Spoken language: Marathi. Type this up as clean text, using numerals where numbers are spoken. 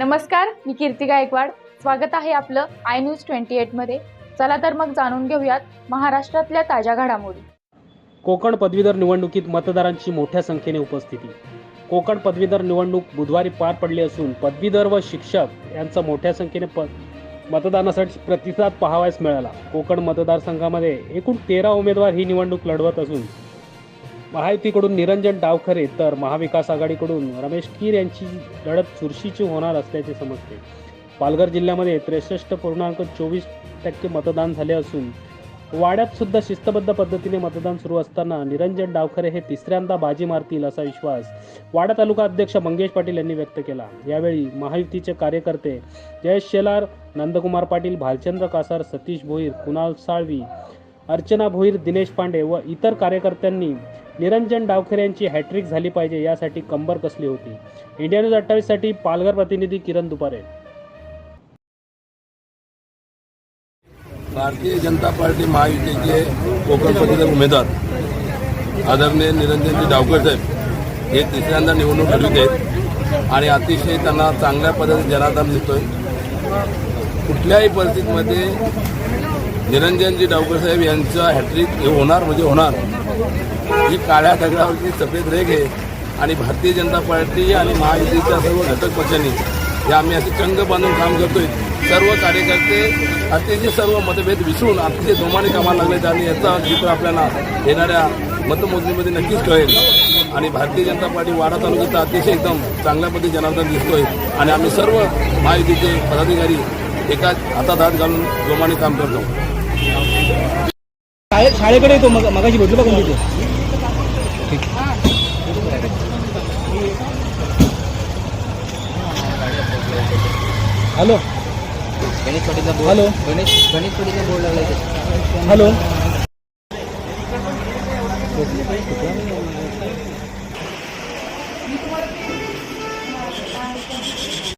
नमस्कार, मी कीर्ती गायकवाड. स्वागत आहे आपलं आय न्यूज 28 मध्ये. चला तर मग जाणून घेऊयात महाराष्ट्रातल्या ताज्या घडामोडी. कोकण पदवीधर निवडणुकीत मतदारांची मोठ्या संख्येने उपस्थिती. कोकण पदवीधर निवडणूक बुधवारी पार पडली असून पदवीधर व शिक्षक यांचा मोठ्या संख्येने मतदानासाठी प्रतिसाद पाहावयास मिळाला. कोकण मतदारसंघामध्ये एकूण 13 उमेदवार ही निवडणूक लढवत असून महायुतीकडून निरंजन डावखरे तर महाविकास आघाडीकडून रमेश कीर यांची लढत चुरशीची होणार असल्याचे समजते. पालघर जिल्ह्यामध्ये 63.24% मतदान झाले असून वाड्यात सुद्धा शिस्तबद्ध पद्धतीने मतदान सुरू असताना निरंजन डावखरे हे तिसऱ्यांदा बाजी मारतील असा विश्वास वाडा तालुका अध्यक्ष मंगेश पाटील यांनी व्यक्त केला. यावेळी महायुतीचे कार्यकर्ते जयेश शेलार, नंदकुमार पाटील, भालचंद्र कासार, सतीश भोईर, कुणाल साळवी, अर्चना भोईर, दिनेश पांडे व इतर कार्यकर्त्यांनी निरंजन डावखरे यांची हॅट्रिक झाली पाहिजे यासाठी कंबर कसली होती. इंडिया न्यूज 28 साठी पालघर प्रतिनिधी किरण दुपारे. भारतीय जनता पार्टी महायुतीचे कोकण पदवीधर उमेदवार आदरणीय निरंजनजी डावखरे साहेब हे तिसऱ्यांदा निवडणूक लढवत आहेत आणि अतिशय त्यांना चांगल्या पद्धतीने जनाधार मिळतोय. कुठल्याही परिस्थितीमध्ये निरंजनजी डावखरे साहेब यांचा हॅट्रिक हे होणार म्हणजे होणार. ही काळ्या दगडावरची सफेद रेघ आहे आणि भारतीय जनता पार्टी आणि महायुतीच्या सर्व घटक पक्षांनी हे आम्ही असे चंग बांधून काम करतोय. सर्व कार्यकर्ते अतिशय सर्व मतभेद विसरून अतिशय जोमाने कामाला लागले आणि याचा चित्र आपल्याला येणाऱ्या मतमोजणीमध्ये नक्कीच कळेल. आणि भारतीय जनता पार्टी वाडा तालुक्याचा अतिशय एकदम चांगल्या पद्धतीने जनार्दन दिसतोय आणि आम्ही सर्व महायुतीचे पदाधिकारी एकाच हातात हात घालून जोमाने काम करतो. शाळेकडे येतो मगाशी भेटलो बघून तिथे. हॅलो गणेश पाटीलचा बोर्ड. हॅलो गणेश पाटीलचा बोर्ड लागला. हॅलो